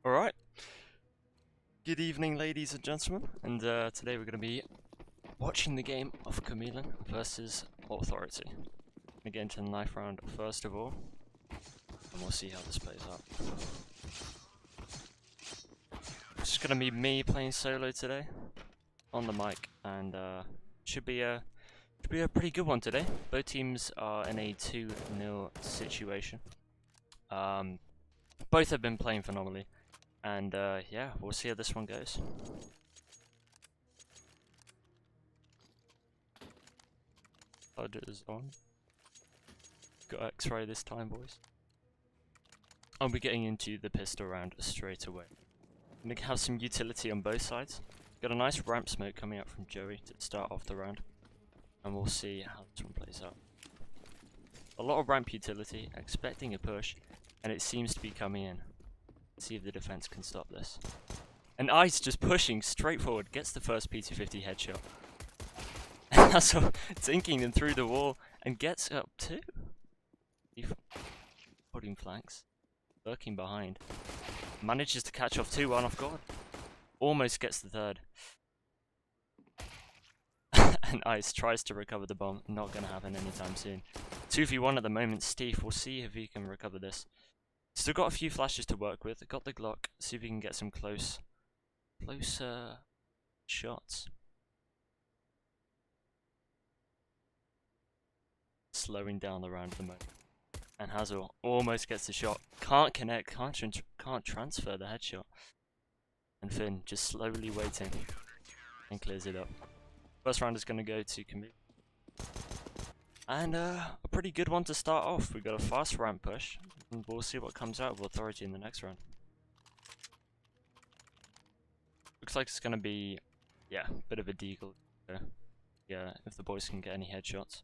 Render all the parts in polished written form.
Alright, good evening ladies and gentlemen, and today we're going to be watching the game of Chamelon versus Authority. We're going to get into the knife round first of all, and we'll see how this plays out. It's just going to be me playing solo today, on the mic, and should be a pretty good one today. Both teams are in a 2-0 situation. Both have been playing phenomenally. And yeah, we'll see how this one goes. HUD is on. Got X-ray this time, boys. I'll be getting into the pistol round straight away. I'm gonna have some utility on both sides. Got a nice ramp smoke coming out from Joey to start off the round. And we'll see how this one plays out. A lot of ramp utility, expecting a push, and it seems to be coming in. See if the defense can stop this. And Ice just pushing straight forward, gets the first P250 headshot. And that's dinking them through the wall and gets up too. Putting flanks, lurking behind. Manages to catch off 2-1 off guard. Almost gets the third. And Ice tries to recover the bomb. Not going to happen anytime soon. 2v1 at the moment. Steve, we'll see if he can recover this. Still got a few flashes to work with. Got the Glock. See if we can get some close shots. Slowing down the round at the moment. And Hazel almost gets the shot. Can't connect. Can't transfer the headshot. And Finn just slowly waiting and clears it up. First round is going to go to Camille. And a pretty good one to start off. We've got a fast ramp push. And we'll see what comes out of Authority in the next round. Looks like it's going to be, yeah, a bit of a deagle. Yeah, if the boys can get any headshots.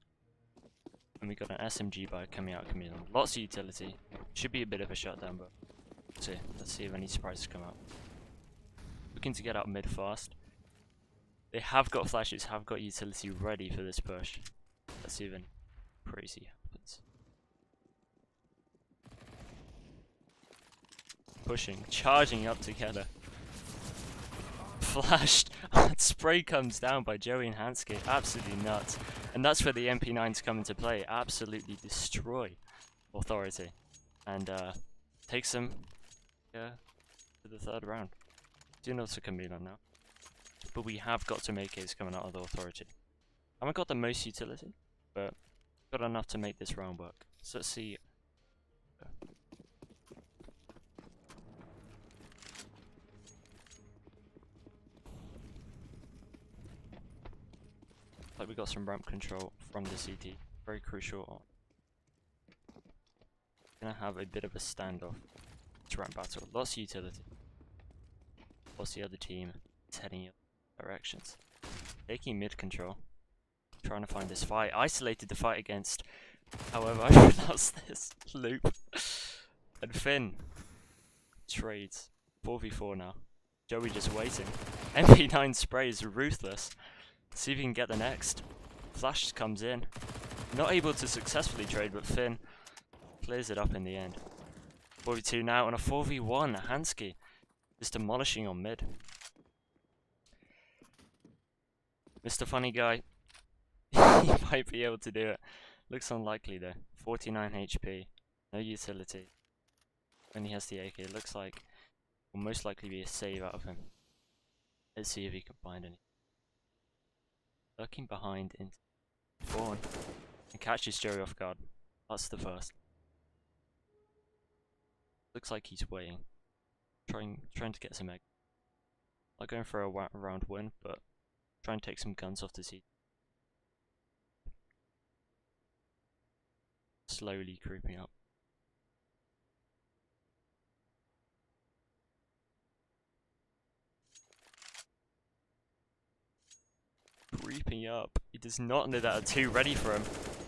And we got an SMG by coming out Chamelon. Lots of utility. Should be a bit of a shutdown, but let's see if any surprises come out. Looking to get out mid fast. They have got flashes, have got utility ready for this push. Let's see if anything crazy happens. Pushing, charging up together. Flashed. Spray comes down by Joey and Hansky. Absolutely nuts. And that's where the MP9s come into play. Absolutely destroy Authority. And takes them to the third round. 2-0 to Chamelon now. But we have got some AKs coming out of the Authority. I haven't got the most utility, but got enough to make this round work. So let's see. Like we got some ramp control from the CT. Very crucial. Gonna have a bit of a standoff. It's ramp battle. Lots of utility. Whilst the other team is heading in directions. Taking mid control. Trying to find this fight. Isolated the fight against, however I pronounce this, Loop. And Finn trades 4v4 now. Joey just waiting. MP9 sprays ruthless. See if he can get the next. Flash comes in. Not able to successfully trade, but Finn clears it up in the end. 4v2 now on a 4v1. Hansky just demolishing on mid. Mr. Funny Guy. He might be able to do it. Looks unlikely though. 49 HP. No utility. When he has the AK, it looks like will most likely be a save out of him. Let's see if he can find any. Lurking behind into spawn. And catches Joey off guard. That's the first. Looks like he's waiting. Trying to get some egg. Not going for a round win, but trying to take some guns off the seat. Slowly creeping up. Creeping up. He does not know that a 2 ready for him.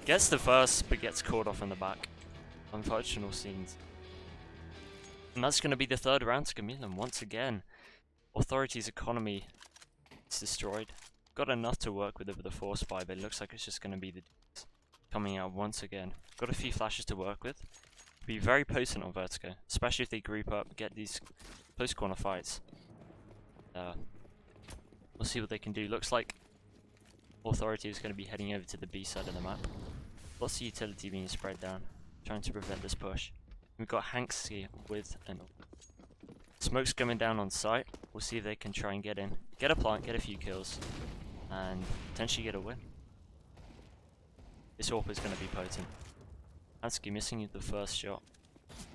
Gets the first, but gets caught off in the back. Unfortunate scenes. And that's going to be the third round to Chamelon once again. Authority's economy is destroyed. Got enough to work with over the force buy, but it looks like it's just going to be the D's coming out once again. Got a few flashes to work with. Be very potent on Vertigo, especially if they group up, get these close corner fights. We'll see what they can do. Looks like Authority is going to be heading over to the B side of the map. Lots of utility being spread down, trying to prevent this push. We've got Hanks here with an smoke's coming down on site. We'll see if they can try and get in, get a plant, get a few kills, and potentially get a win. This AWP is going to be potent. Hansky missing the first shot.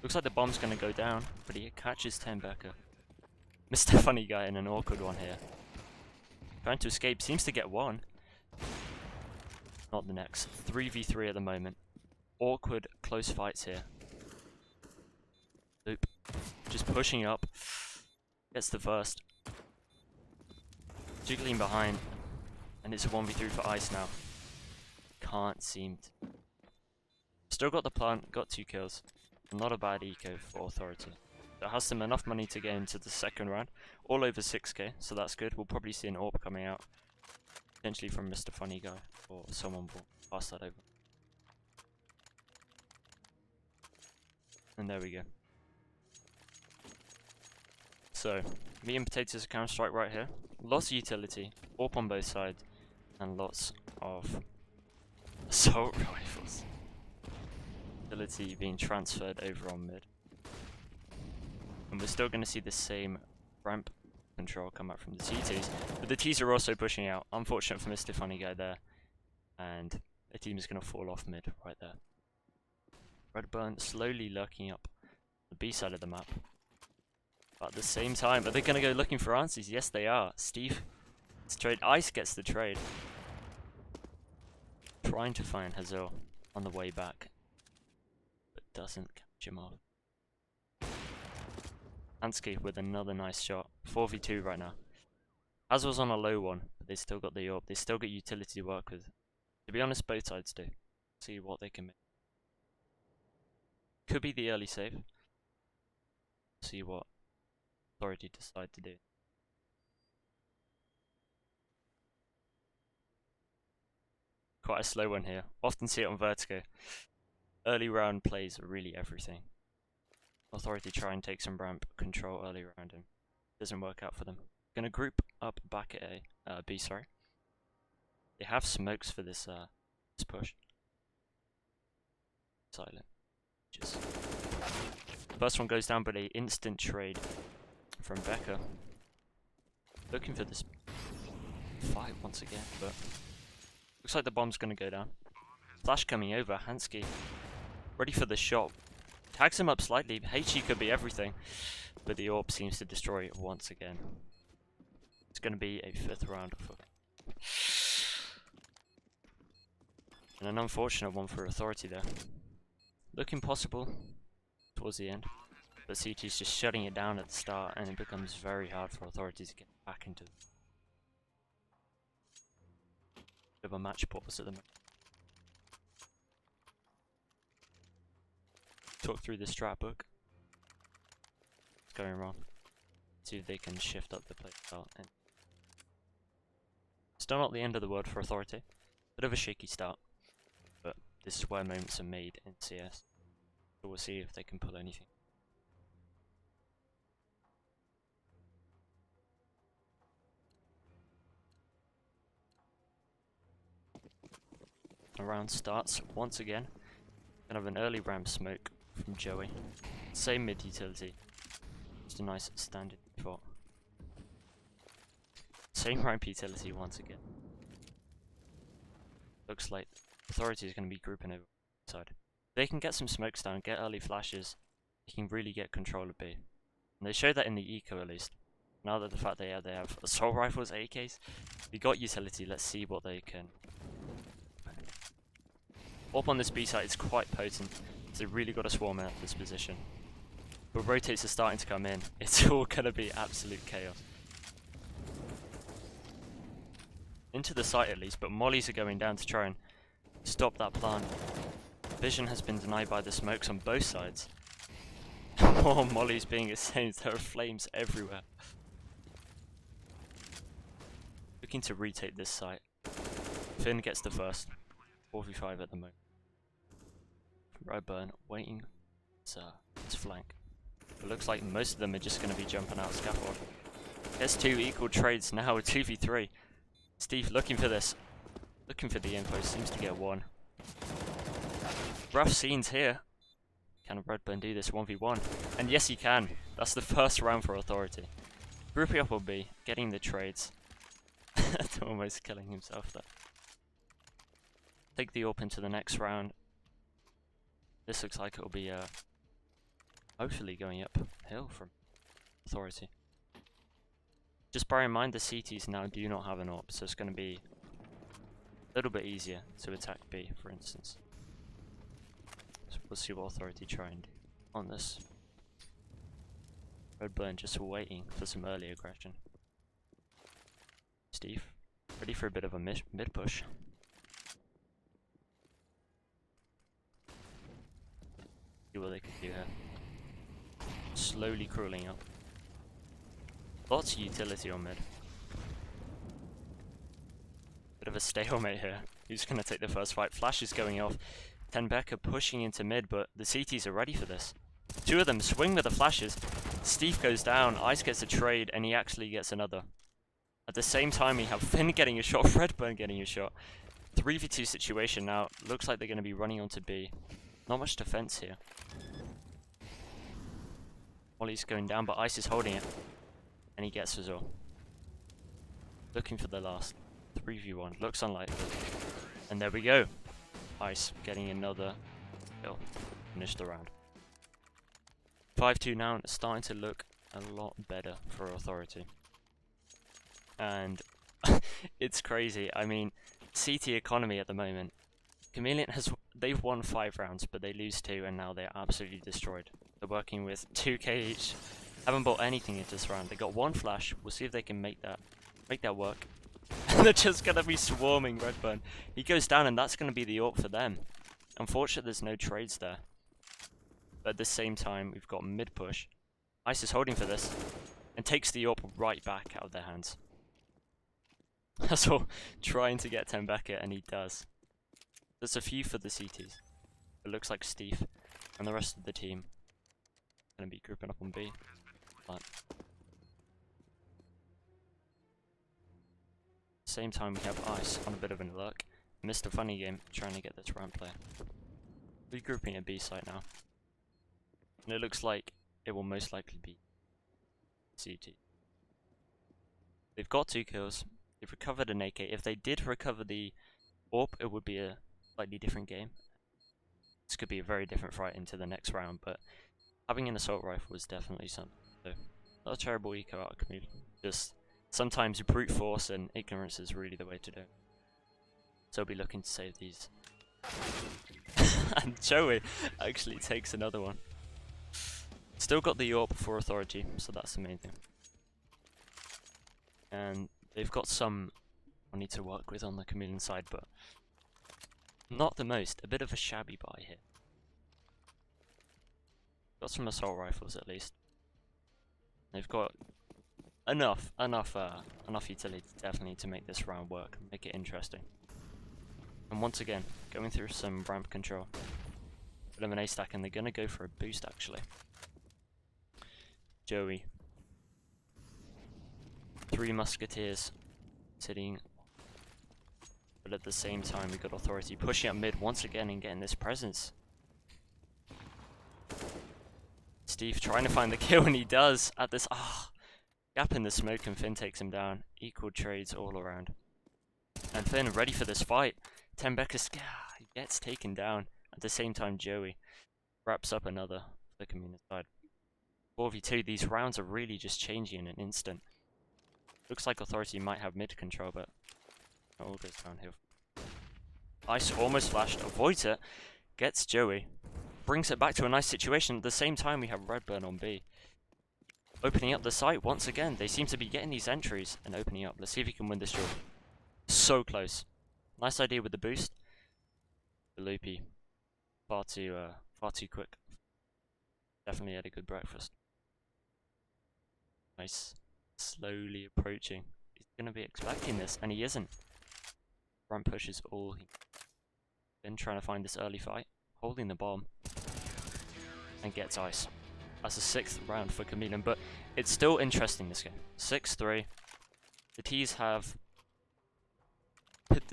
Looks like the bomb's going to go down, but he catches Becker. Mr. Funny Guy in an awkward one here. Trying to escape, seems to get one. Not the next. 3v3 at the moment. Awkward, close fights here. Loop. Just pushing up. Gets the first. Jiggling behind. And it's a 1v3 for Ice now. Can't seem to. Still got the plant, got 2 kills. Not a bad eco for Authority. That has them enough money to get into the second round. All over 6k, so that's good. We'll probably see an AWP coming out. Potentially from Mr. Funny Guy, or someone will pass that over. And there we go. So, meat and potatoes of Counter-Strike right here. Lots of utility, AWP on both sides, and lots of assault rifles. Utility being transferred over on mid. And we're still going to see the same ramp control come out from the T2s, but the Ts are also pushing out. Unfortunate for Mr. Funny Guy there, and the team is going to fall off mid right there. Redburn slowly lurking up the B side of the map. But at the same time, are they going to go looking for answers? Yes, they are. Steve, it's trade. Ice gets the trade. Trying to find Hazil on the way back, but doesn't catch him off. Hansky with another nice shot. 4v2 right now. As was on a low one, but they still got the AWP. They still get utility to work with. To be honest, both sides do. See what they can make. Could be the early save. See what Authority decide to do. Quite a slow one here. Often see it on Vertigo. Early round plays are really everything. Authority try and take some ramp control early round and doesn't work out for them. Gonna group up back at B, sorry. They have smokes for this push. Silent. Just first one goes down, but a instant trade from Becker. Looking for this fight once again, but looks like the bomb's gonna go down. Flash coming over, Hansky ready for the shot. Tags him up slightly. HE could be everything, but the AWP seems to destroy it once again. It's going to be a 5th round for, and an unfortunate one for Authority there. Looking possible towards the end, but CT's just shutting it down at the start, and it becomes very hard for Authority to get back into bit of a match pause at the moment. Talk through the strat book. What's going wrong? See if they can shift up the play style. And still not the end of the world for Authority. Bit of a shaky start, but this is where moments are made in CS. So we'll see if they can pull anything. The round starts once again. Kind of an early ramp smoke from Joey. Same mid utility. Just a nice standard default. Same ramp utility once again. Looks like Authority is going to be grouping over the side. They can get some smokes down, get early flashes. They can really get control of B. And they show that in the eco at least. Now that the fact they have assault rifles, AKs. We got utility, let's see what they can. Up on this B side, it's quite potent. So they really got to swarm out this position. But rotates are starting to come in. It's all going to be absolute chaos. Into the site at least, but mollies are going down to try and stop that plant. Vision has been denied by the smokes on both sides. More mollies being exchanged. There are flames everywhere. Looking to retake this site. Finn gets the first. 4v5 at the moment. Redburn waiting. It's flank. It looks like most of them are just going to be jumping out scaffold. There's 2 equal trades now, 2v3. Steve looking for this. Looking for the info, seems to get 1. Rough scenes here. Can Redburn do this 1v1? And yes, he can. That's the first round for Authority. Grouping up on B, getting the trades. Almost killing himself there. Take the AWP into the next round. This looks like it'll be hopefully going uphill from Authority. Just bear in mind the CTs now do not have an AWP, so it's going to be a little bit easier to attack B, for instance. So we'll see what Authority try and do on this. Redburn just waiting for some early aggression. Steve, ready for a bit of a mid push. See what they can do here. Slowly crawling up. Lots of utility on mid. Bit of a stalemate here. Who's going to take the first fight? Flash is going off. Tenbecka pushing into mid, but the CTs are ready for this. 2 of them swing with the flashes. Steve goes down, Ice gets a trade, and he actually gets another. At the same time, we have Finn getting a shot, Redburn getting a shot. 3v2 situation now. Looks like they're going to be running onto B. Not much defense here. Ollie's going down, but Ice is holding it. And he gets as well. Looking for the last 3v1. Looks unlikely. And there we go. Ice getting another kill. Finish the round. 5-2 now, and it's starting to look a lot better for Authority. And it's crazy. I mean, CT economy at the moment. Chamelon they've won 5 rounds, but they lose 2, and now they're absolutely destroyed. They're working with 2k each. Haven't bought anything into this round. They got 1 flash. We'll see if they can make that work. And they're just gonna be swarming Redburn. He goes down, and that's gonna be the AWP for them. Unfortunately, there's no trades there. But at the same time, we've got mid push. Ice is holding for this, and takes the AWP right back out of their hands. That's all, trying to get Tenbecka, and he does. There's a few for the CTs. It looks like Steve and the rest of the team gonna be grouping up on B. But same time, we have Ice on a bit of an alert. Missed a funny game trying to get this round play. Regrouping at B site now. And it looks like it will most likely be CT. They've got 2 kills. They've recovered an AK. If they did recover the AWP, it would be a slightly different game. This could be a very different fight into the next round, but having an assault rifle was definitely something. So, not a terrible eco out of Chamelon. Just sometimes brute force and ignorance is really the way to do it. So I'll be looking to save these. And Joey actually takes another one. Still got the AWP for Authority, so that's the main thing. And they've got some money to work with on the Chamelon side, but not the most. A bit of a shabby buy here. Got some assault rifles at least. They've got enough utility definitely to make this round work, make it interesting. And once again, going through some ramp control. Bit of an A stack, and they're gonna go for a boost actually. Joey. 3 musketeers sitting, but at the same time we got Authority pushing up mid once again and getting this presence. Steve trying to find the kill, and he does at this gap in the smoke, and Finn takes him down. Equal trades all around. And Finn ready for this fight. Tenbecka gets taken down. At the same time, Joey wraps up another for the community side. 4v2, these rounds are really just changing in an instant. Looks like Authority might have mid control, but it all goes downhill. Ice almost flashed, avoids it, gets Joey, brings it back to a nice situation. At the same time, we have Redburn on B. Opening up the site once again. They seem to be getting these entries and opening up. Let's see if he can win this job. So close. Nice idea with the boost. The loopy. Far too quick. Definitely had a good breakfast. Nice. Slowly approaching. He's going to be expecting this, and he isn't. Front push is all he... Been trying to find this early fight. Holding the bomb. And gets Ice. That's a 6th round for Chamelon, but it's still interesting, this game. 6-3. The T's have...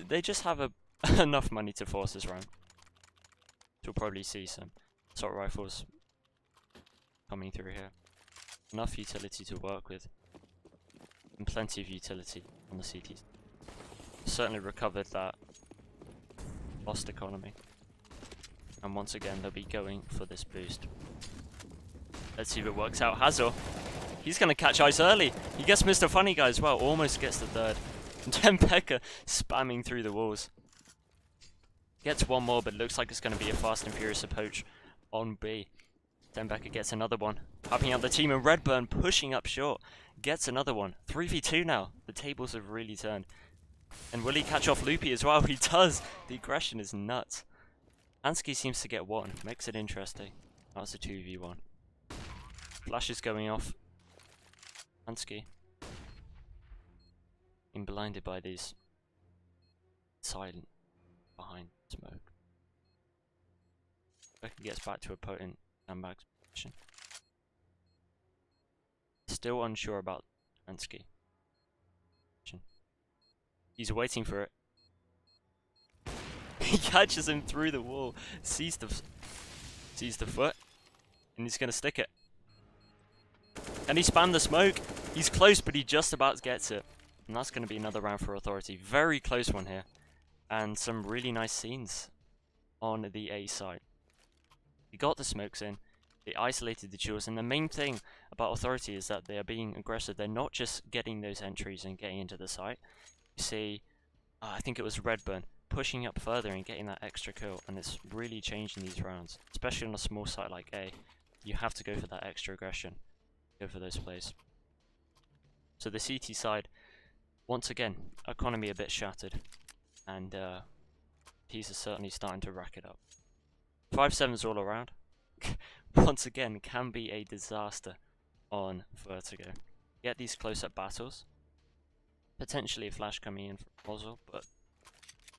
They just have enough money to force this round. You'll probably see some assault rifles coming through here. Enough utility to work with. And plenty of utility on the CTs. Certainly recovered that lost economy. And once again, they'll be going for this boost. Let's see if it works out. Hazor, he's going to catch ice early. He gets Mr. Funny Guy as well. Almost gets the 3rd. And Pekka spamming through the walls. Gets one more, but looks like it's going to be a fast and furious approach on B. Becker gets another one. Helping out the team, and Redburn pushing up short. Gets another one. 3v2 now. The tables have really turned. And will he catch off Loopy as well? He does. The aggression is nuts. Ansky seems to get one. Makes it interesting. That's a 2v1. Flash is going off. Ansky being blinded by these silent behind smoke. Becker gets back to a potent sandbag position. Still unsure about Ansky. He's waiting for it. He catches him through the wall, sees the foot, and he's gonna stick it. And he spammed the smoke. He's close, but he just about gets it. And that's gonna be another round for Authority. Very close one here. And some really nice scenes on the A side. He got the smokes in, they isolated the duels, and the main thing about Authority is that they are being aggressive. They're not just getting those entries and getting into the site. You see, I think it was Redburn pushing up further and getting that extra kill, and it's really changing these rounds, especially on a small site like A. You have to go for that extra aggression, go for those plays. So the CT side, once again, economy a bit shattered, and T's are certainly starting to rack it up. 5-7s all around. Once again, can be a disaster on Vertigo. Get these close-up battles. Potentially a flash coming in from Ozil, but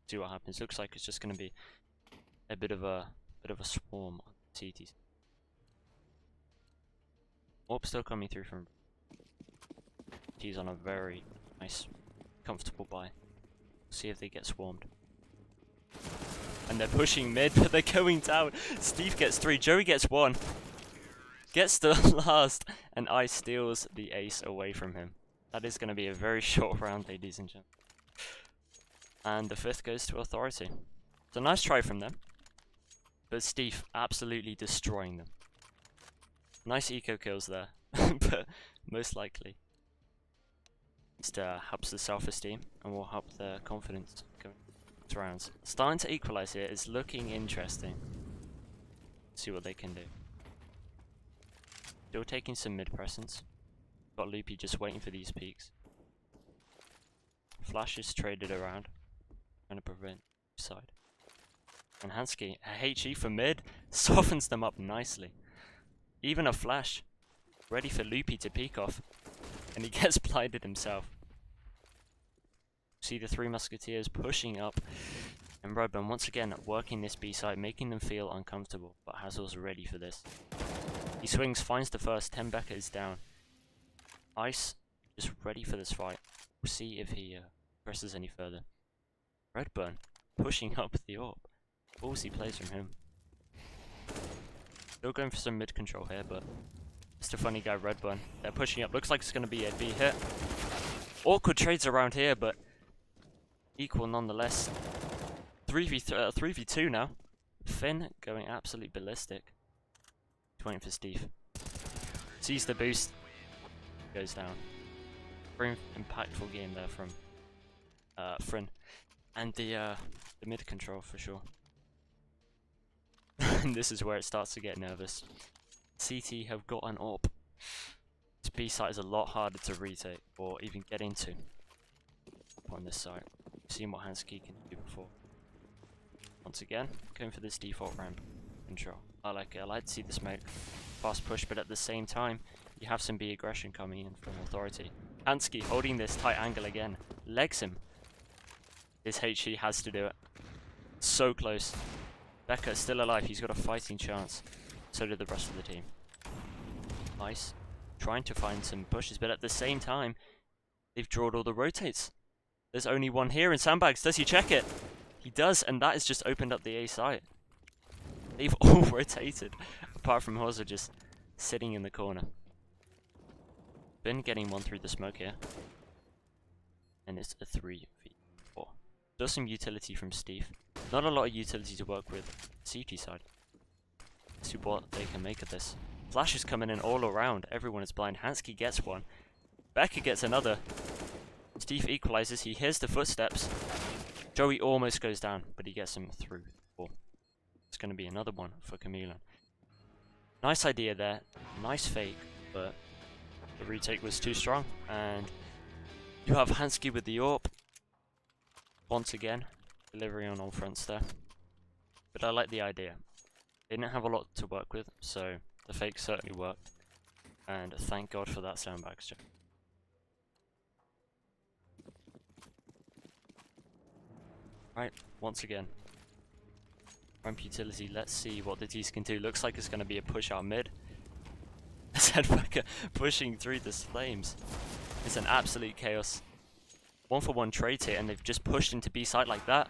see what happens. Looks like it's just going to be a bit of a swarm on CTs. Orb still coming through from. He's on a very nice, comfortable buy. See if they get swarmed. And they're pushing mid, but they're going down. Steve gets 3, Joey gets 1. Gets the last, and Ice steals the ace away from him. That is going to be a very short round, ladies and gentlemen. And the 5th goes to Authority. It's a nice try from them. But Steve absolutely destroying them. Nice eco kills there, but most likely just helps the self-esteem and will help their confidence going into rounds. Starting to equalize here is looking interesting. See what they can do. Still taking some mid presence. Got Loopy just waiting for these peaks. Flash is traded around, trying to prevent side. And Hansky, a HE for mid, softens them up nicely. Even a flash, ready for Loopy to peek off, and he gets blinded himself. See the 3 Musketeers pushing up, and Redburn once again working this B side, making them feel uncomfortable, but Hazor's ready for this. He swings, finds the first, Becker is down. Ice just ready for this fight. We'll see if he presses any further. Redburn pushing up the orb. Ballsy plays from him. Still going for some mid control here, but Mr. Funny Guy Redburn. They're pushing up. Looks like it's going to be a B hit. Awkward trades around here, but equal nonetheless. 3v2 now. Finn going absolutely ballistic. He's waiting for Steve. Sees the boost. Goes down. Very impactful game there from Finn. And the mid control for sure. And this is where it starts to get nervous. CT have got an AWP. This B site is a lot harder to retake or even get into on this site. Seen what Hansky can do before. Once again, going for this default ramp control. I like it. I like to see the smoke. Fast push, but at the same time, you have some B aggression coming in from Authority. Hansky holding this tight angle again. Legs him. This HE has to do it. So close. Becker is still alive. He's got a fighting chance. So did the rest of the team. Ice trying to find some pushes, but at the same time, they've drawn all the rotates. There's only one here in Sandbags. Does he check it? He does, and that has just opened up the A site. They've all rotated, apart from Hauser just sitting in the corner. Been getting one through the smoke here. And it's a 3v4. Does some utility from Steve. Not a lot of utility to work with CT side. Let's see what they can make of this. Flash is coming in all around. Everyone is blind. Hansky gets one. Becker gets another. Steve equalizes. He hears the footsteps. Joey almost goes down, but he gets him through 4. It's going to be another one for Chamelon. Nice idea there. Nice fake, but the retake was too strong. And you have Hansky with the AWP. Once again, delivery on all fronts there. But I like the idea. They didn't have a lot to work with, so the fake certainly worked. And thank God for that Sandbags check. Right, once again. Ramp utility, let's see what the T's can do. Looks like it's going to be a push out mid. Zedbecker pushing through the flames. It's an absolute chaos. 1-for-1 trade here, and they've just pushed into B site like that.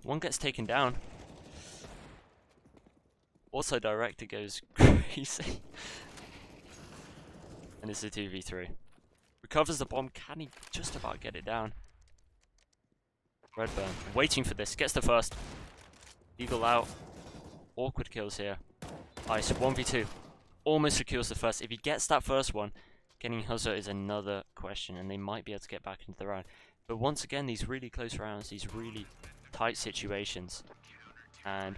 One gets taken down. Also, Director goes crazy. And it's a 2v3. Recovers the bomb. Can he just about get it down? Redburn waiting for this. Gets the first. Eagle out. Awkward kills here. Ice 1v2. Almost secures the first. If he gets that first one, getting Huzzer is another question, and they might be able to get back into the round. But once again, these really close rounds, these really tight situations, and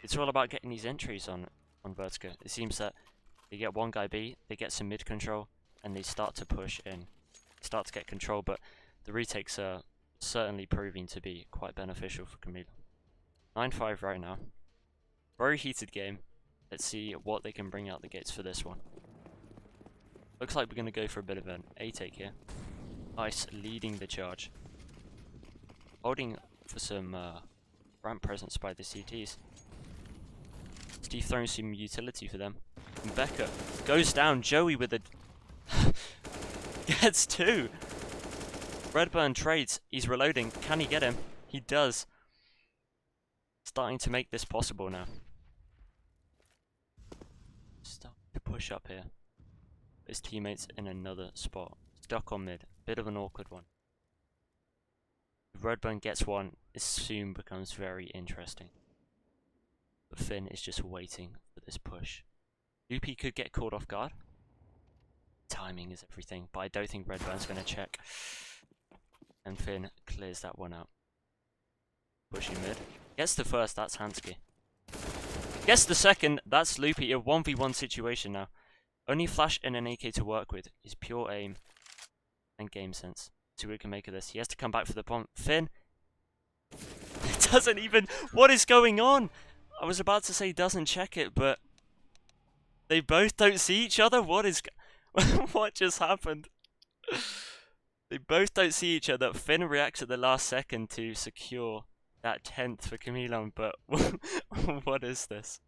it's all about getting these entries on Vertigo. It seems that they get one guy B, they get some mid control, and they start to push in, start to get control. But the retakes are certainly proving to be quite beneficial for Chamelon. 9-5 right now. Very heated game. Let's see what they can bring out the gates for this one. Looks like we're going to go for a bit of an A-take here. Ice leading the charge. Holding for some ramp presence by the CTs. Steve throwing some utility for them. And Becker goes down. Joey with a... gets 2. Redburn trades. He's reloading. Can he get him? He does. Starting to make this possible now. Starting to push up here. His teammates in another spot. Stuck on mid. Bit of an awkward one. If Redburn gets one, it soon becomes very interesting. But Finn is just waiting for this push. Loopy could get caught off guard. Timing is everything, but I don't think Redburn's going to check. And Finn clears that one out. Pushing mid. Gets the first, that's Hansky. Gets the second, that's Loopy. A 1v1 situation now. Only Flash and an AK to work with is pure aim and game sense. See what we can make of this. He has to come back for the bomb. Finn. It doesn't even... What is going on? I was about to say doesn't check it, but... They both don't see each other? What is... What just happened? They both don't see each other. Finn reacts at the last second to secure that 10th for Chamelon, but what is this?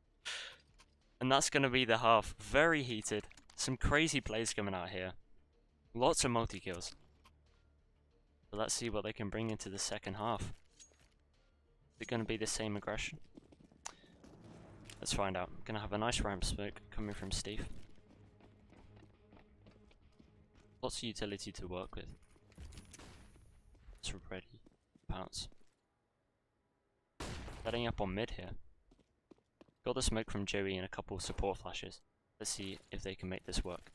And that's going to be the half. Very heated. Some crazy plays coming out here. Lots of multi-kills. So let's see what they can bring into the second half. Is it going to be the same aggression? Let's find out. Going to have a nice ramp smoke coming from Steve. Lots of utility to work with. It's ready. Pounce. Setting up on mid here. Got the smoke from Joey and a couple of support flashes. Let's see if they can make this work.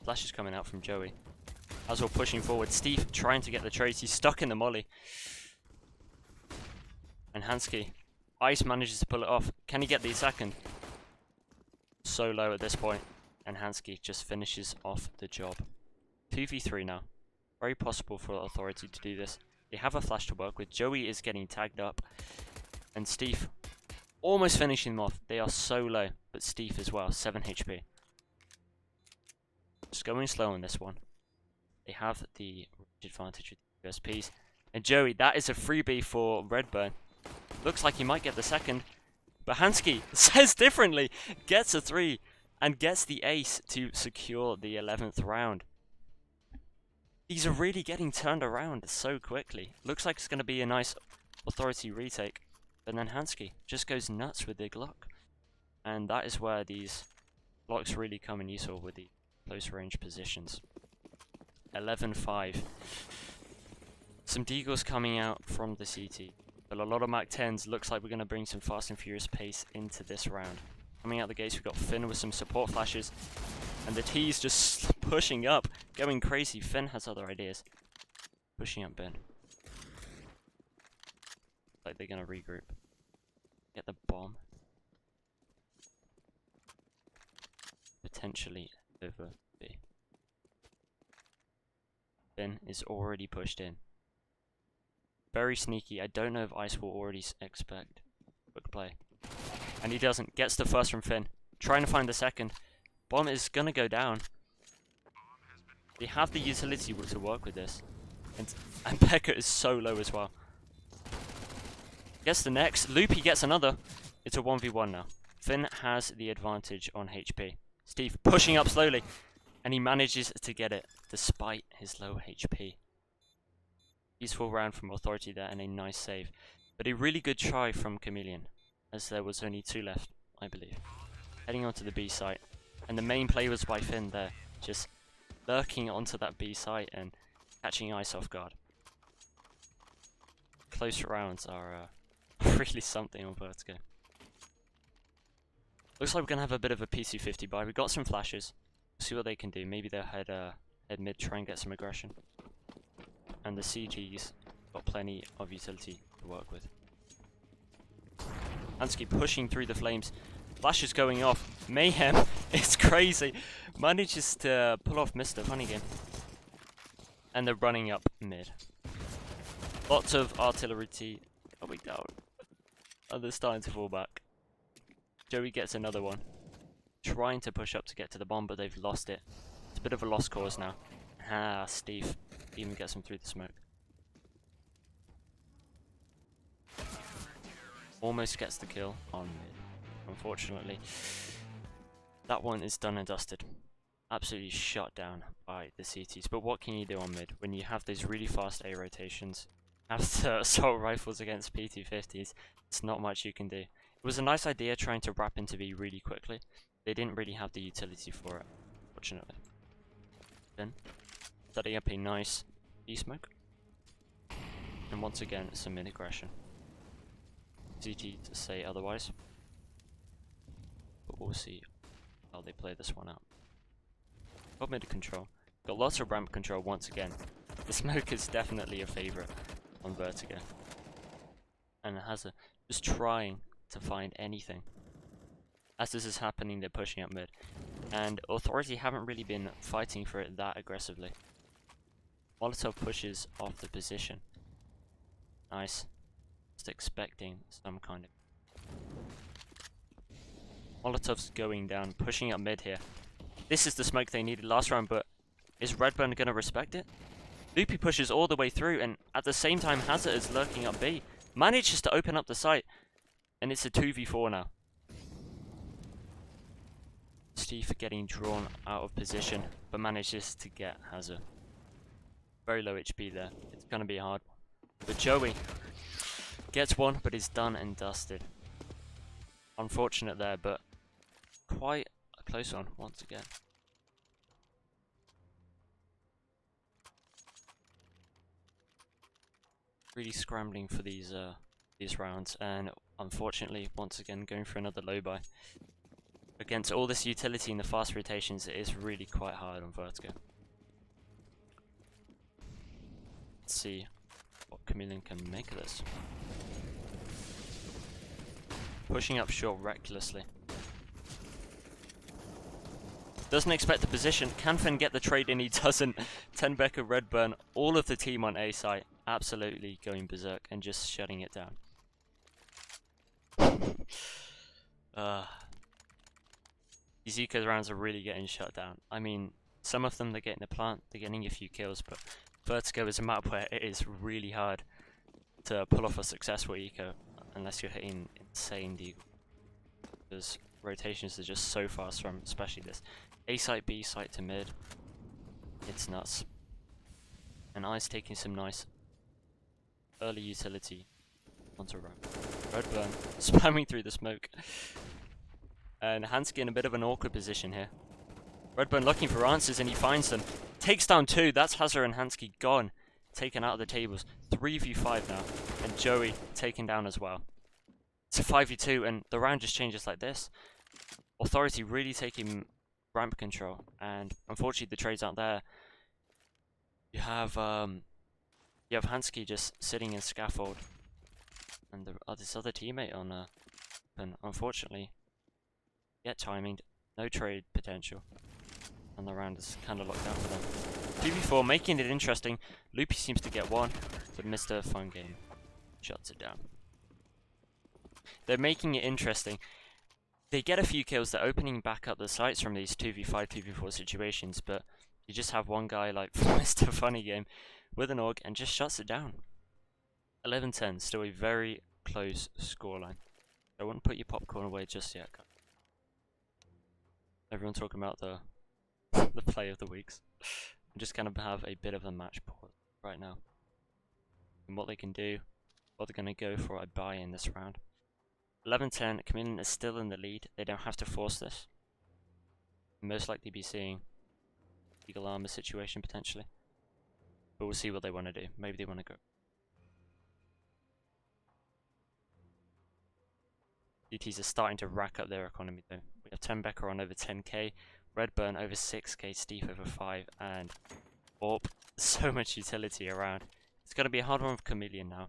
Flash is coming out from Joey. As we're pushing forward, Steve trying to get the trade. He's stuck in the molly. And Hansky. Ice manages to pull it off. Can he get the second? So low at this point. And Hansky just finishes off the job. 2v3 now. Very possible for Authority to do this. They have a flash to work with. Joey is getting tagged up. And Steve almost finishing them off. They are so low. But Steve as well. 7 HP. Just going slow on this one. They have the advantage with the USPs. And Joey, that is a freebie for Redburn. Looks like he might get the second. But Hansky says differently. Gets a 3. and gets the ace to secure the 11th round. These are really getting turned around so quickly. Looks like it's going to be a nice Authority retake. But then Hansky just goes nuts with the Glock. And that is where these Glocks really come in useful with the close range positions. 11-5. Some Deagles coming out from the CT. But a lot of Mac 10s. Looks like we're going to bring some fast and furious pace into this round. Coming out the gates, we've got Finn with some support flashes. And the T's just pushing up, going crazy. Finn has other ideas. Pushing up Ben. Like they're going to regroup. Get the bomb. Potentially over B. Ben is already pushed in. Very sneaky. I don't know if Ice will already expect quick play. And he doesn't. Gets the first from Finn. Trying to find the second. Bomb is gonna go down. They have the utility to work with this. And Pekka is so low as well. Gets the next. Loopy gets another. It's a 1v1 now. Finn has the advantage on HP. Steve pushing up slowly. And he manages to get it despite his low HP. Peaceful round from Authority there and a nice save. But a really good try from Chamelon. As there was only 2 left, I believe. Heading onto the B site. And the main play was by Finn there. Just lurking onto that B site and catching Ice off guard. Close rounds are really something on Vertigo. Looks like we're going to have a bit of a PC50 buy. We've got some flashes. See what they can do. Maybe they'll head mid, try and get some aggression. And the CG's got plenty of utility to work with. Hansky pushing through the flames. Flashes going off. Mayhem. It's crazy. Manages to pull off Mr. Funny Game. And they're running up mid. Lots of artillery coming down. And they're starting to fall back. Joey gets another one. Trying to push up to get to the bomb, but they've lost it. It's a bit of a lost cause now. Steve even gets him through the smoke. Almost gets the kill on mid. Unfortunately, that one is done and dusted. Absolutely shut down by the CTs. But what can you do on mid when you have those really fast A rotations? Have the assault rifles against PT50s. It's not much you can do. It was a nice idea trying to wrap into B really quickly. They didn't really have the utility for it, fortunately. Then, setting up a nice E-smoke. And once again, some mid aggression. CT to say otherwise. But we'll see how they play this one out. Got mid control. Got lots of ramp control once again. The smoke is definitely a favourite on Vertigo. And Hazard just trying to find anything. As this is happening, they're pushing up mid. And Authority haven't really been fighting for it that aggressively. Molotov pushes off the position. Nice. Just expecting some kind of... Molotov's going down, pushing up mid here. This is the smoke they needed last round, but is Redburn going to respect it? Loopy pushes all the way through, and at the same time Hazard is lurking up B. Manages to open up the site, and it's a 2v4 now. Steve getting drawn out of position, but manages to get Hazard. Very low HP there. It's going to be hard. But Joey gets one, but is done and dusted. Unfortunate there, but quite a close one once again. Really scrambling for these rounds, and unfortunately, once again, going for another low buy. Against all this utility and the fast rotations, it is really quite hard on Vertigo. Let's see what Chamelon can make of this. Pushing up short recklessly. Doesn't expect the position. Can Finn get the trade in? He doesn't. 10 Becker, Redburn, all of the team on A site absolutely going berserk and just shutting it down. These eco rounds are really getting shut down. I mean, some of them they're getting the plant, they're getting a few kills, but Vertigo is a map where it is really hard to pull off a successful eco unless you're hitting insane deagle. Because rotations are just so fast from especially this A site, B site to mid. It's nuts. And Ice taking some nice early utility onto ramp. Redburn spamming through the smoke. And Hansky in a bit of an awkward position here. Redburn looking for answers and he finds them. Takes down 2. That's Hazard and Hansky gone. Taken out of the tables. 3v5 now. And Joey taken down as well. It's a 5v2 and the round just changes like this. Authority really taking ramp control. And unfortunately the trades aren't there. You have Hansky just sitting in scaffold. And this other teammate on and unfortunately get timing. No trade potential. And the round is kind of locked down for them. 2v4, making it interesting. Loopy seems to get one, but Mr. Fun Game shuts it down. They're making it interesting. They get a few kills, they're opening back up the sights from these 2v5, 2v4 situations, but you just have one guy like Mr. Funny Game with an AUG and just shuts it down. 11-10, still a very close scoreline. I wouldn't put your popcorn away just yet, guys. Everyone talking about the play of the weeks. I'm just gonna have a bit of a match pause right now. And what they can do, what they're gonna go for a buy in this round. 11-10, Chamelon is still in the lead. They don't have to force this. Most likely be seeing Eagle Armor situation potentially. But we'll see what they want to do. Maybe they want to go. DTs are starting to rack up their economy though. We have 10 Becker on over 10k, Redburn over 6k, Steve over 5, and Orp. So much utility around. It's going to be a hard one for Chameleon now.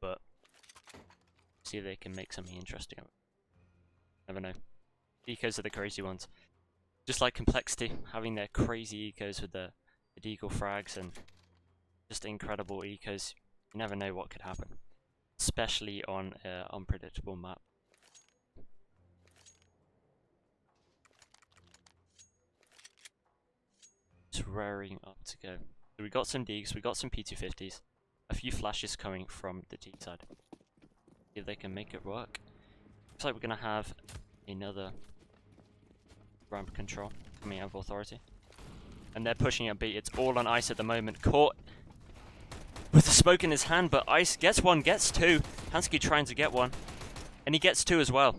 But see if they can make something interesting. Never know. Ecos are the crazy ones. Just like Complexity, having their crazy ecos with the deagle frags and just incredible ecos. You never know what could happen. Especially on an unpredictable map. Just raring up to go. So we got some Deags, we got some P250s. A few flashes coming from the D side. See if they can make it work. Looks like we're going to have another ramp control coming out of Authority. And they're pushing up B. It's all on Ice at the moment. Caught with the smoke in his hand, but Ice gets one, gets two. Hansky trying to get one. And he gets two as well.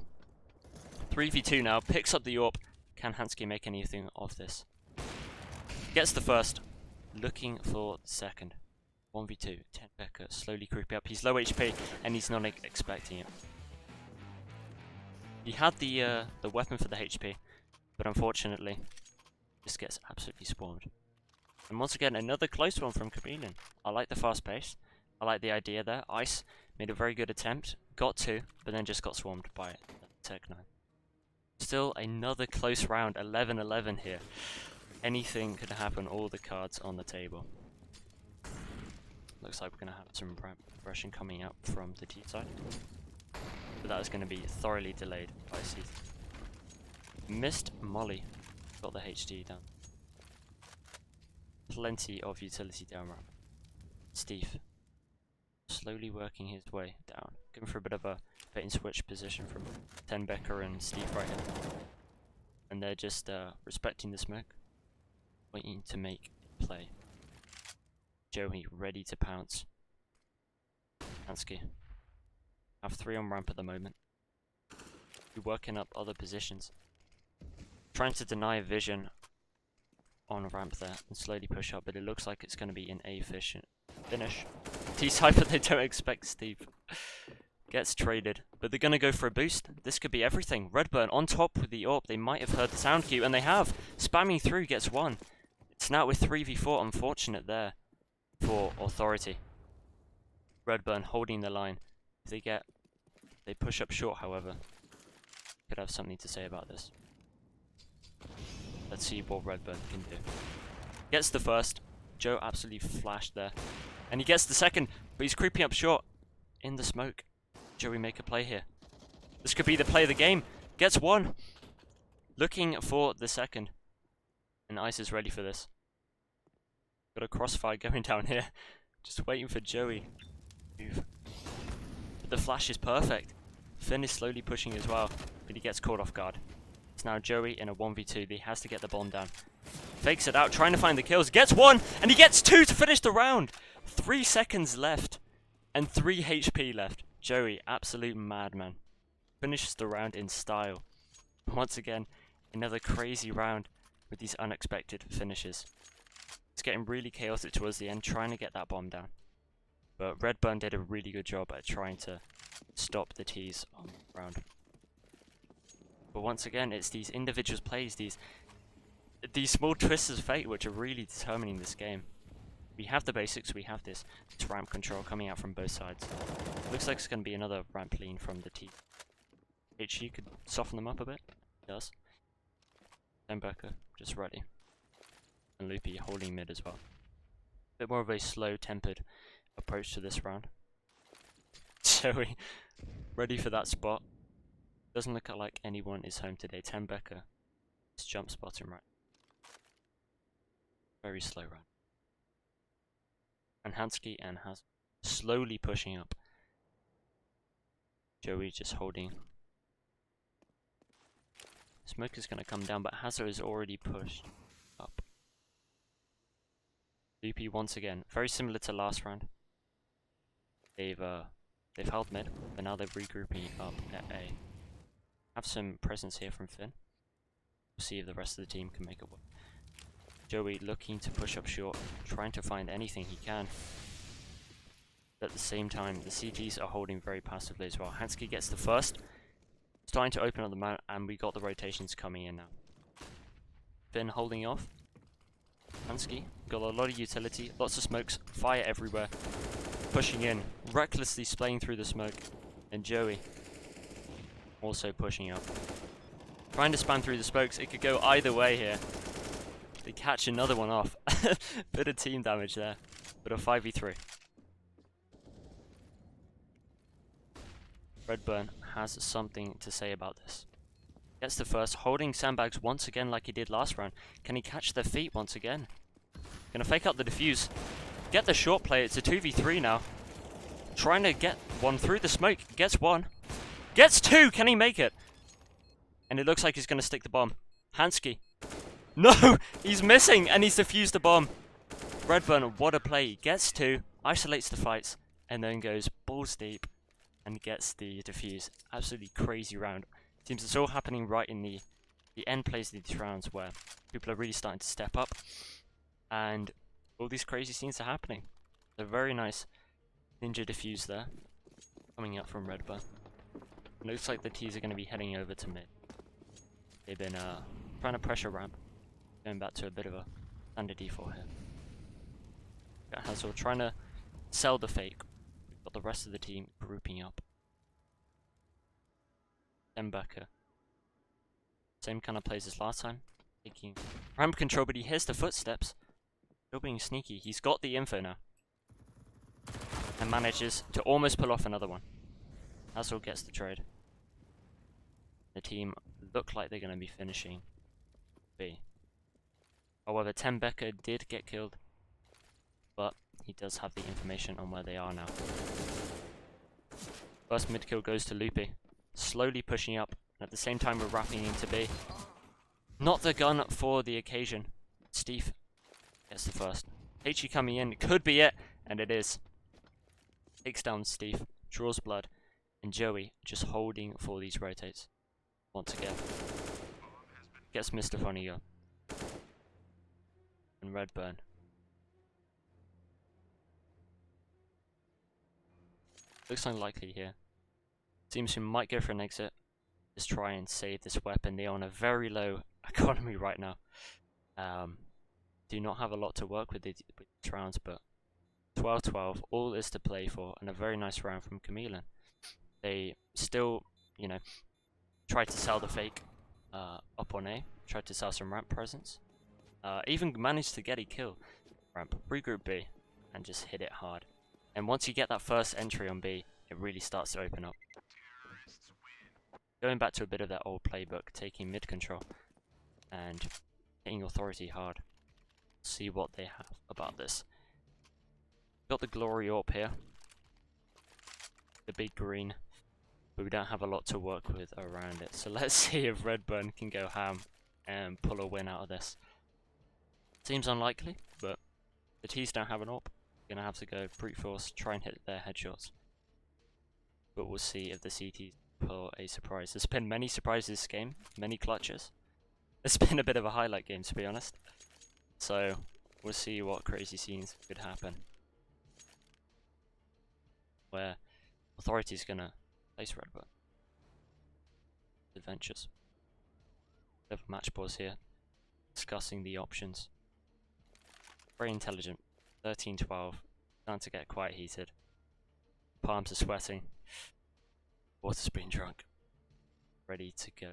3v2 now. Picks up the AWP. Can Hansky make anything of this? Gets the first. Looking for the second. 1v2. 10 Becker slowly creeping up. He's low HP and he's not expecting it. He had the weapon for the HP, but unfortunately, just gets absolutely spawned. And once again, another close one from Chamelon. I like the fast pace. I like the idea there. Ice made a very good attempt. Got two, but then just got swarmed by Tech 9. Still another close round. 11-11 here. Anything could happen. All the cards on the table. Looks like we're going to have some progression coming out from the T side. But that is going to be thoroughly delayed by Season. Missed Molly. Got the HD down. Plenty of utility down ramp. Steve slowly working his way down. Going for a bit of a bait and switch position from 10 Becker and Steve right here. And they're just respecting the smoke. Waiting to make a play. Joey ready to pounce. Hansky. Have 3 on ramp at the moment. Be working up other positions. Trying to deny vision on ramp there and slowly push up, but it looks like it's going to be an A finish. T-side, but they don't expect Steve. Gets traded, but they're going to go for a boost. This could be everything. Redburn on top with the AWP. They might have heard the sound cue, and they have. Spamming through gets one. It's now with 3v4. Unfortunate there for Authority. Redburn holding the line. If they push up short, however, could have something to say about this. Let's see what Redburn can do. Gets the first. Joe absolutely flashed there. And he gets the second, but he's creeping up short in the smoke. Joey make a play here. This could be the play of the game. Gets one. Looking for the second. And Ice is ready for this. Got a crossfire going down here. Just waiting for Joey. But the flash is perfect. Finn is slowly pushing as well, but he gets caught off guard. It's now Joey in a 1v2. He has to get the bomb down. Fakes it out, trying to find the kills. Gets one, and he gets two to finish the round. 3 seconds left, and 3 HP left. Joey, absolute madman. Finishes the round in style. Once again, another crazy round with these unexpected finishes. It's getting really chaotic towards the end, trying to get that bomb down. But Redburn did a really good job at trying to stop the T's on the round. But once again, it's these individual plays, these small twists of fate which are really determining this game. We have the basics, we have this ramp control coming out from both sides. Looks like it's going to be another ramp lean from the T. HE could soften them up a bit. It does. Becker just ready. And Loopy holding mid as well. Bit more of a slow-tempered approach to this round. Joey ready for that spot. Doesn't look like anyone is home today. Becker is jump spotting right. Very slow round. And Hansky and Haz slowly pushing up. Joey just holding. Smoke is going to come down, but Hazard is already pushed up. Loopy once again, very similar to last round. They've held mid, but now they're regrouping up at A. Have some presence here from Finn. We'll see if the rest of the team can make it work. Joey looking to push up short, trying to find anything he can. But at the same time, the CGs are holding very passively as well. Hansky gets the first. Starting to open up the map, and we got the rotations coming in now. Finn holding off. Hansky got a lot of utility, lots of smokes, fire everywhere. Pushing in, recklessly splaying through the smoke. And Joey also pushing up. Trying to spam through the smokes, it could go either way here. They catch another one off. Bit of team damage there, but a 5v3. Redburn has something to say about this. Gets the first, holding sandbags once again like he did last round. Can he catch their feet once again? Gonna fake out the defuse. Get the short play, it's a 2v3 now. Trying to get one through the smoke. Gets one. Gets two, can he make it? And it looks like he's gonna stick the bomb. Hansky. No! He's missing, and he's defused the bomb. Redburn, what a play. Gets two, isolates the fights, and then goes balls deep. And gets the defuse. Absolutely crazy round. Seems it's all happening right in the end plays of these rounds where people are really starting to step up. And all these crazy scenes are happening. A very nice ninja defuse there. Coming up from Redburn. Looks like the T's are going to be heading over to mid. They've been trying to pressure ramp. Going back to a bit of a standard default here. Got Hazel trying to sell the fake. Got the rest of the team grouping up. Becker. Same kind of plays as last time. Taking ramp control, but he hears the footsteps. Still being sneaky. He's got the info now. And manages to almost pull off another one. Hazel gets the trade. The team look like they're going to be finishing B. However, Becker did get killed. But he does have the information on where they are now. First mid kill goes to Loopy. Slowly pushing up, and at the same time we're wrapping into B. Not the gun for the occasion. Steve gets the first. HE coming in, could be it, and it is. Takes down Steve, draws blood, and Joey just holding for these rotates. Once again. Gets Mr. Funnier. And Redburn. Looks unlikely here. Seems he might go for an exit. Just try and save this weapon. They're on a very low economy right now. Do not have a lot to work with these rounds, but 12-12, all is to play for, and a very nice round from Chamelon. They still, you know, tried to sell the fake up on A, tried to sell some ramp presence. Even managed to get a kill. Ramp, regroup B, and just hit it hard. And once you get that first entry on B, it really starts to open up. Going back to a bit of that old playbook, taking mid control and hitting Authority hard. See what they have about this. Got the Glory Orb here. The big green. but we don't have a lot to work with around it. So let's see if Redburn can go ham and pull a win out of this. Seems unlikely, but the T's don't have an AWP. Gonna have to go brute force, try and hit their headshots. But we'll see if the CTs pull a surprise. There's been many surprises this game, many clutches. It's been a bit of a highlight game, to be honest. So we'll see what crazy scenes could happen, where Authority's gonna place Redburn. Adventures. Bit of a match pause here, discussing the options. Very intelligent. 13-12. Starting to get quite heated. Palms are sweating. Water's been drunk. Ready to go.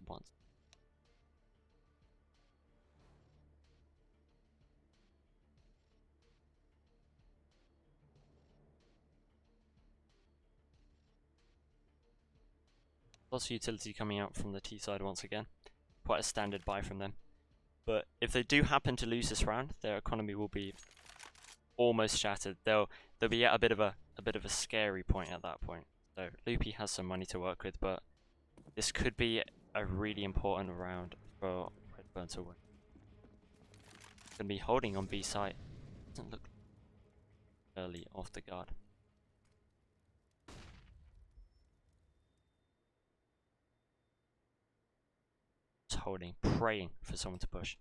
Once. Lots of utility coming out from the T side once again. Quite a standard buy from them. But if they do happen to lose this round, their economy will be almost shattered. They'll be at a bit of a scary point at that point. So Loopy has some money to work with, but this could be a really important round for Redburn to win. Gonna be holding on B site. Doesn't look early off the guard. Just holding, praying for someone to push.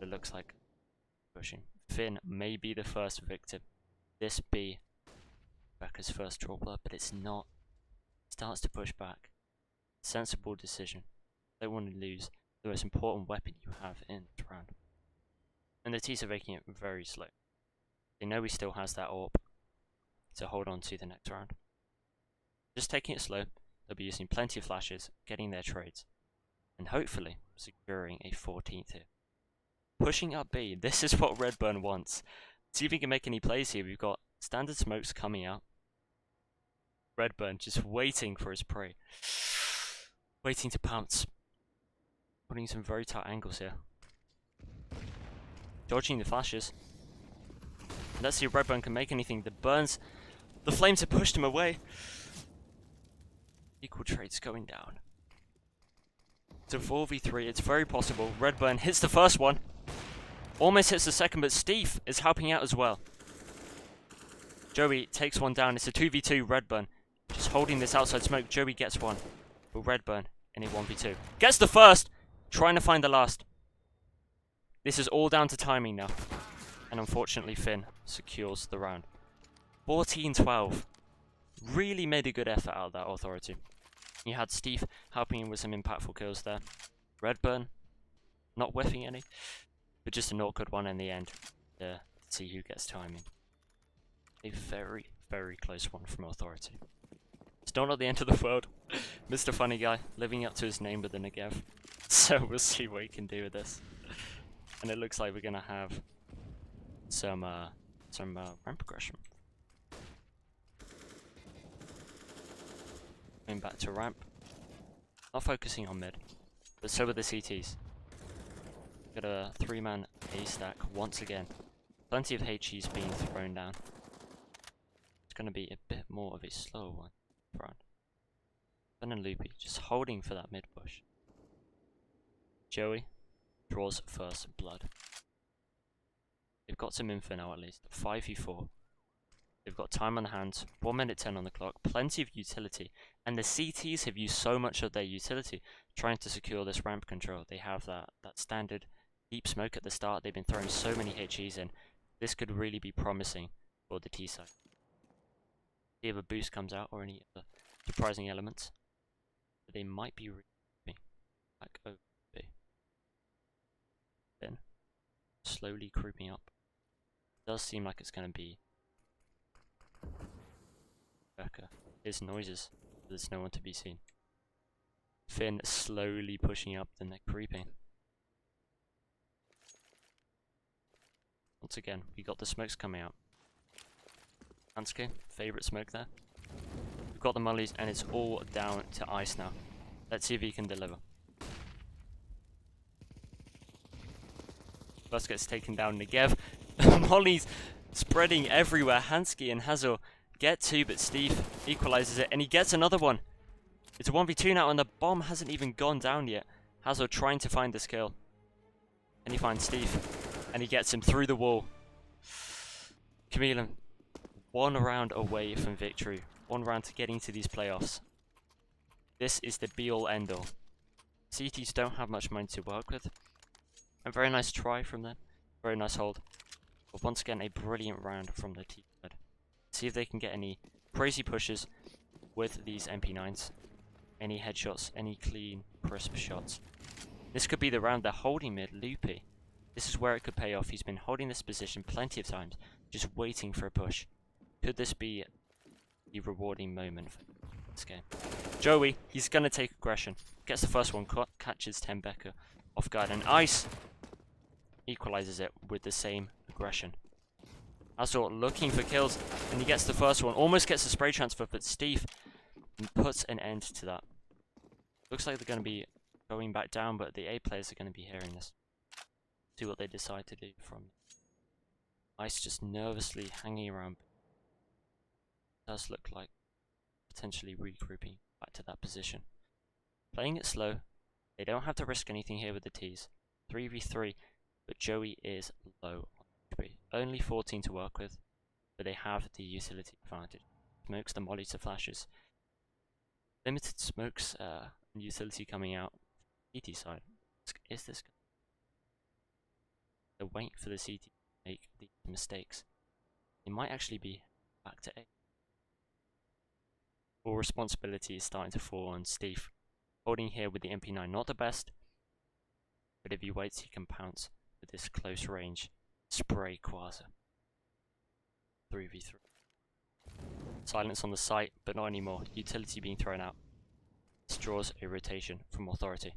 It looks like pushing. Finn may be the first victim. This be Becca's first draw blood, but it's not. Starts to push back. Sensible decision. Don't want to lose the most important weapon you have in this round. And the T's are making it very slow. They know he still has that AWP to hold on to the next round. Just taking it slow. They'll be using plenty of flashes, getting their trades, and hopefully securing a 14th here. Pushing up B, this is what Redburn wants. See if he can make any plays here. We've got standard smokes coming out. Redburn just waiting for his prey. Waiting to pounce. Putting some very tight angles here. Dodging the flashes. Let's see if Redburn can make anything. The flames have pushed him away. Equal trades going down. To 4v3, it's very possible. Redburn hits the first one. Almost hits the second, but Steve is helping out as well. Joey takes one down. It's a 2v2. Redburn just holding this outside smoke. Joey gets one. But Redburn in a 1v2. Gets the first. Trying to find the last. This is all down to timing now. And unfortunately, Finn secures the round. 14-12. Really made a good effort out of that Authority. You had Steve helping him with some impactful kills there. Redburn not whiffing any, but just an awkward one in the end to see who gets timing. A very, very close one from Authority. Still not the end of the world. Mr. Funny Guy living up to his name with the Negev. So we'll see what he can do with this. And it looks like we're gonna have some ramp progression. Going back to ramp. Not focusing on mid, but so are the CTs. Got a 3-man A stack once again. Plenty of HEs being thrown down. It's going to be a bit more of a slow one. Front. Ben and Loopy just holding for that mid push. Joey draws first blood. They've got some info now at least. 5v4. They've got time on the hands. 1 minute 10 on the clock. Plenty of utility. And the CTs have used so much of their utility trying to secure this ramp control. They have that standard deep smoke at the start. They've been throwing so many HEs in. This could really be promising for the T side. If a boost comes out or any other surprising elements, they might be back over B. Then slowly creeping up. Does seem like it's going to be Becca. Here's noises. There's no one to be seen. Finn slowly pushing up, then they're creeping. Once again, we got the smokes coming out. Hanske, favourite smoke there. We've got the mollies, and it's all down to ice now. Let's see if he can deliver. First gets taken down, Negev. Mollies spreading everywhere. Hanske and Hazel get two, but Steve equalizes it, and he gets another one. It's a 1v2 now, and the bomb hasn't even gone down yet. Hazel trying to find this kill. And he finds Steve, and he gets him through the wall. Chamelon, 1 round away from victory. 1 round to getting to these playoffs. This is the be-all, end-all. CTs don't have much money to work with. A very nice try from them. Very nice hold. But once again, a brilliant round from the team. See if they can get any crazy pushes with these MP9s. Any headshots, any clean, crisp shots. This could be the round they're holding mid, Loopy. This is where it could pay off. He's been holding this position plenty of times, just waiting for a push. Could this be the rewarding moment for this game? Joey, he's going to take aggression. Gets the first one, catches Tembecker off guard, and Ice equalizes it with the same aggression. Azor looking for kills, and he gets the first one. Almost gets the spray transfer, but Steve puts an end to that. Looks like they're going to be going back down, but the A players are going to be hearing this. See what they decide to do from Ice just nervously hanging around. Does look like potentially regrouping back to that position. Playing it slow. They don't have to risk anything here with the T's. 3v3, but Joey is low on HP. Only 14 to work with, but they have the utility advantage. Smokes, the molly to flashes. Limited smokes and utility coming out. CT side. Is this good? They're waiting for the CT to make these mistakes. They might actually be back to A. All responsibility is starting to fall on Steve. Holding here with the MP9, not the best, but if he waits, he can pounce with this close range spray quasar. 3v3. Silence on the site, but not anymore. Utility being thrown out. This draws a rotation from Authority.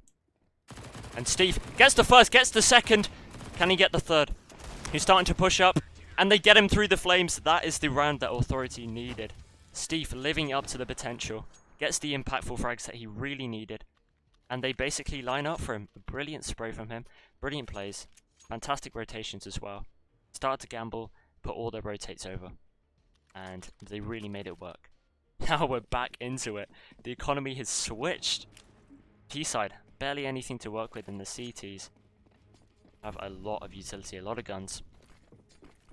And Steve gets the first, gets the second. Can he get the third? He's starting to push up, and they get him through the flames. That is the round that Authority needed. Steve living up to the potential. Gets the impactful frags that he really needed. And they basically line up for him. A brilliant spray from him. Brilliant plays. Fantastic rotations as well. Start to gamble, put all their rotates over. And they really made it work. Now we're back into it. The economy has switched. T-side, barely anything to work with in the CTs. Have a lot of utility, a lot of guns.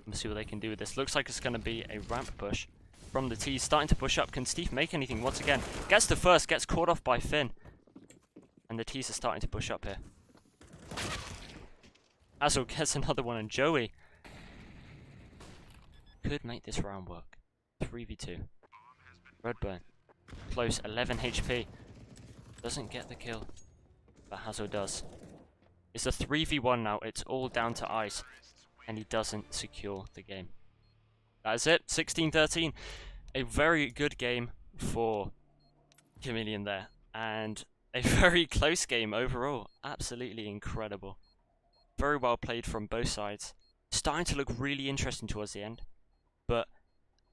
We'll see what they can do with this. Looks like it's going to be a ramp push from the T's. Starting to push up. Can Steve make anything once again? Gets the first, gets caught off by Finn. And the T's are starting to push up here. Azul gets another one, and Joey could make this round work. 3v2. Redburn. Close, 11 HP. Doesn't get the kill, but Hazel does. It's a 3v1 now. It's all down to Ice, and he doesn't secure the game. That is it. 16-13. A very good game for Chamelon there, and a very close game overall. Absolutely incredible. Very well played from both sides. Starting to look really interesting towards the end, but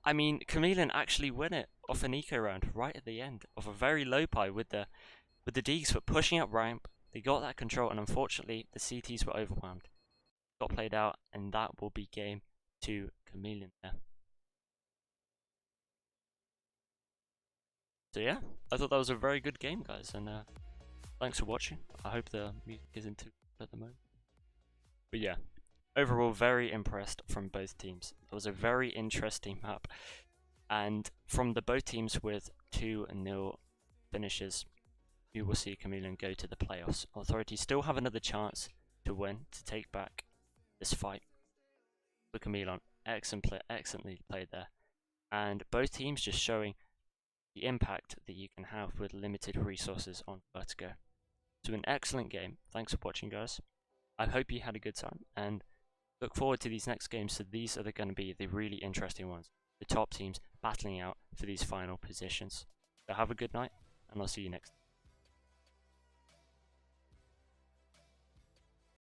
I mean, Chamelon actually win it off an eco round right at the end of a very low pie with the Deegs, but pushing up ramp. They got that control, and unfortunately, the CTs were overwhelmed. Got played out, and that will be game 2 Chamelon there. So yeah, I thought that was a very good game, guys, and thanks for watching. I hope the music isn't too good at the moment. But yeah, overall, very impressed from both teams. It was a very interesting map, and from the both teams with 2-0 finishes, you will see Chamelon go to the playoffs. Authority still have another chance to win, to take back this fight. For Chamelon, excellently played there, and both teams just showing the impact that you can have with limited resources on Vertigo. So an excellent game. Thanks for watching, guys. I hope you had a good time, and look forward to these next games. So these are going to be the really interesting ones. The top teams battling out for these final positions. So have a good night, and I'll see you next time.